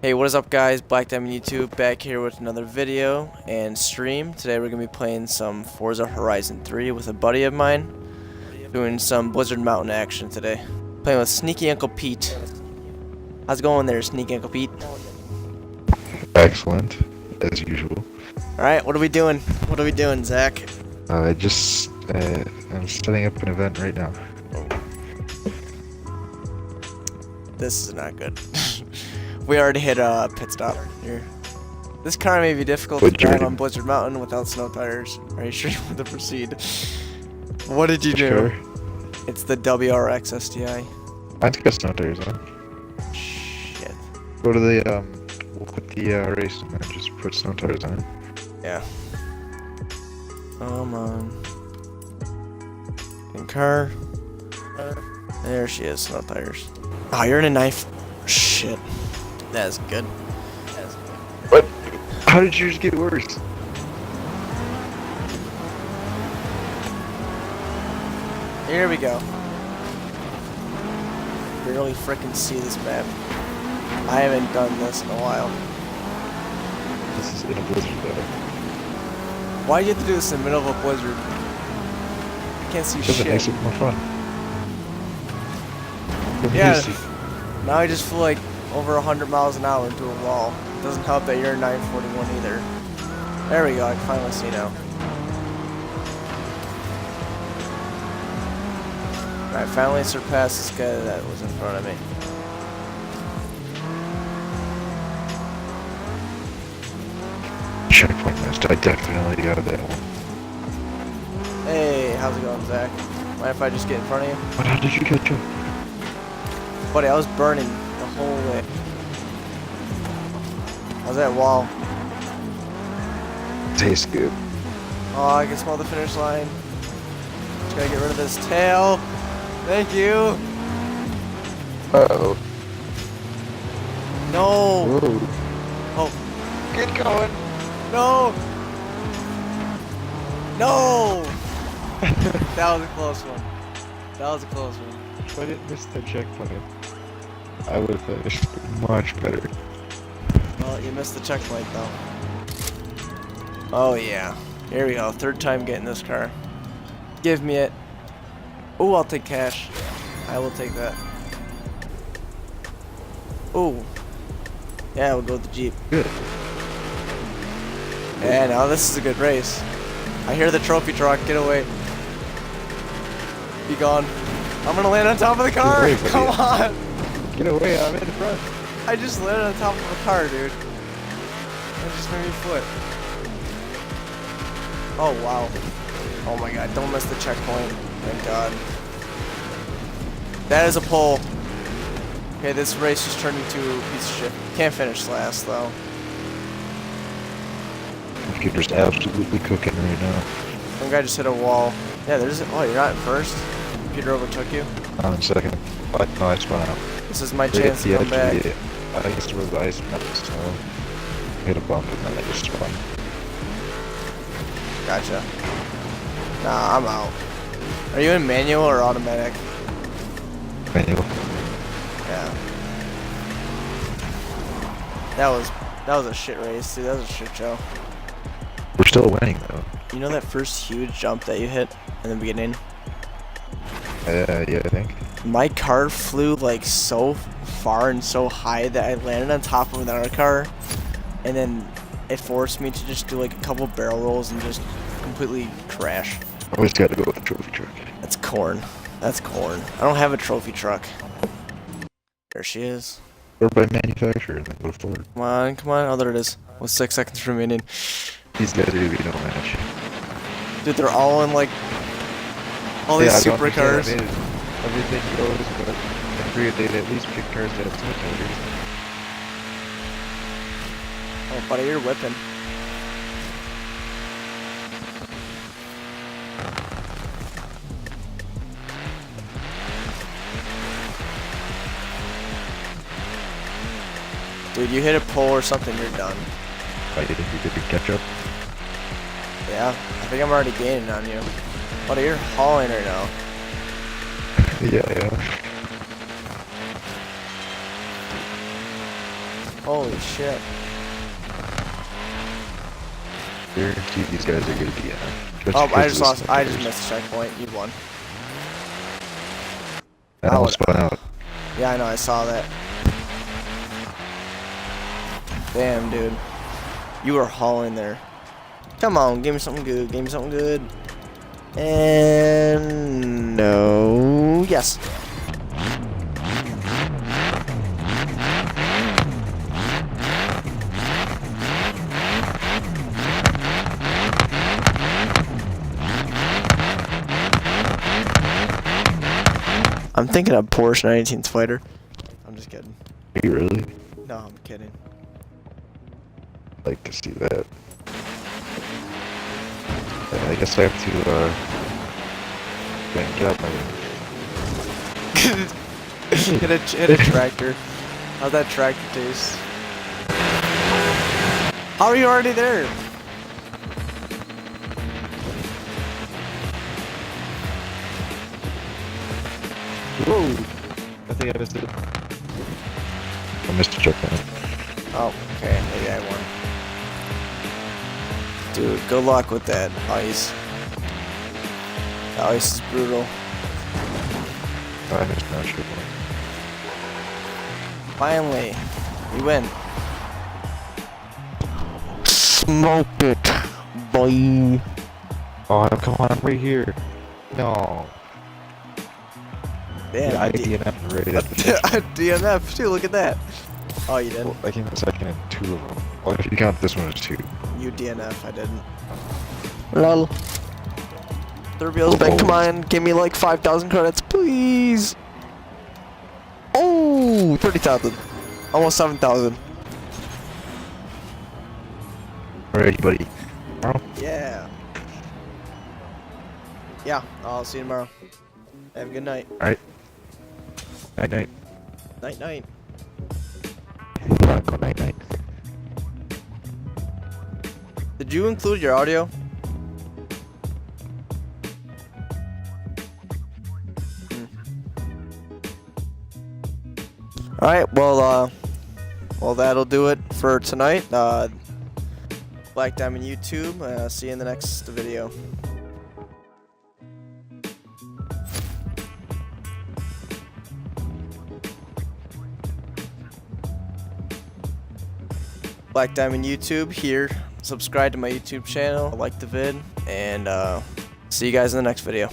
Hey, what is up guys, Black Diamond YouTube back here with another video and stream. Today we're going to be playing some Forza Horizon 3 with a buddy of mine. Doing some Blizzard Mountain action today. Playing with Sneaky Uncle Pete. How's it going there, Sneaky Uncle Pete? Excellent, as usual. Alright, what are we doing? What are we doing, Zach? I'm setting up an event right now. This is not good. We already hit a pit stop here. This car may be difficult to drive on Blizzard Mountain without snow tires. Are you sure you want to proceed? What did you do? Sure. It's the WRX STI. Mine's got snow tires on. Shit. Go to the, we'll put the race and then just put snow tires on it. Yeah. Come on. In car. There she is, snow tires. Oh, you're in a knife. Shit. That's good. That's good. What? How did yours get worse? Here we go. Barely frickin' see this map. I haven't done this in a while. This is in a blizzard though. Why do you have to do this in the middle of a blizzard? I can't see Because shit. it makes it more fun. Yeah. Now I just flew like over 100 miles an hour into a wall. It doesn't help that you're 941 either. There we go, I can finally see now. I finally surpassed this guy that was in front of me. Checkpoint missed. I definitely got that one. Hey, how's it going, Zach? Mind if I just get in front of you? But how did you catch up? Buddy, I was burning the whole way. How's that wall? Tastes good. Oh, I can smell the finish line. Just gotta get rid of this tail. Thank you. Uh-oh. No. Whoa. Oh, Get going. no. No. That was a close one. That was a close one. If I didn't miss that checkpoint, I would have finished much better. Well, you missed the checkpoint though. Oh yeah. Here we go. Third time getting this car. Give me it. Ooh, I'll take cash. I will take that. Ooh. Yeah, we'll go with the Jeep. Good. Yeah, now this is a good race. I hear the trophy truck. Get away. Be gone. I'm gonna land on top of the car. away, Come on. Get away, I'm in front. I just landed on top of a car, dude. That just made me flip. Oh, wow. Oh my god, don't miss the checkpoint. Thank god. That is a pole. Okay, this race just turned into a piece of shit. Can't finish last, though. Computer's absolutely cooking right now. Some guy just hit a wall. Yeah, there's... Oh, you're not in first? Computer overtook you? I'm in second. But no, I spun out. This is my Right chance at to come back. I used to where the ice melted, so hit a bump and then I just spun. Gotcha. Nah, I'm out. Are you in manual or automatic? Manual. Yeah. That was a shit race, dude. That was a shit show. We're still winning though. You know that first huge jump that you hit in the beginning? Yeah, I think. My car flew like so far and so high that I landed on top of another car, and then it forced me to just do like a couple barrel rolls and just completely crash. Always got to go with the trophy truck. That's corn. That's corn. I don't have a trophy truck. There she is. Or by manufacturer and then go forward. Come on, come on. Oh, there it is. With 6 seconds remaining. These guys are gonna be no match. Dude, they're all in like all these supercars. Everything goes, but I figured they'd at least pick cars that have snow tires. Oh, buddy, you're whipping. Dude, you hit a pole or something, you're done. I think you could catch up. Yeah, I think I'm already gaining on you. Buddy, you're hauling right now. Yeah. Holy shit. Guarantee these guys are gonna be Oh, I just lost. I just missed the checkpoint. You won. I almost spun out. Yeah, I know. I saw that. Damn, dude. You were hauling there. Come on, give me something good. Give me something good. And no. Yes. I'm thinking of Porsche 19th Fighter. I'm just kidding. Are you really? No, I'm kidding. I'd like to see that. Yeah, I guess I have to, get up my... hit a tractor. How's that tractor taste? How are you already there? Whoa! I think I missed it. I missed the checkpoint. Oh, okay. Maybe I won. Dude, good luck with that ice. The ice is brutal. Oh, I missed my checkpoint. Finally, we win. Smoke it, boy. Oh, come on, I'm right here. No. Damn, Yeah, I DNF'd right at the checkpoint. DNF too, look at that. Oh, you didn't? Well, I came in second in 2 of them. Well, if you count this one as 2. You DNF, I didn't. Lol. The reveal's back, come on, give me like 5,000 credits, please. Oh, 30,000. Almost 7,000. Alrighty, buddy. Tomorrow? Yeah. Yeah, I'll see you tomorrow. Have a good night. Alright. Night night. Night night. Go night night. Did you include your audio? Alright, well that'll do it for tonight. Black Diamond YouTube. See you in the next video. Black Diamond YouTube here. Subscribe to my YouTube channel, like the vid, and see you guys in the next video.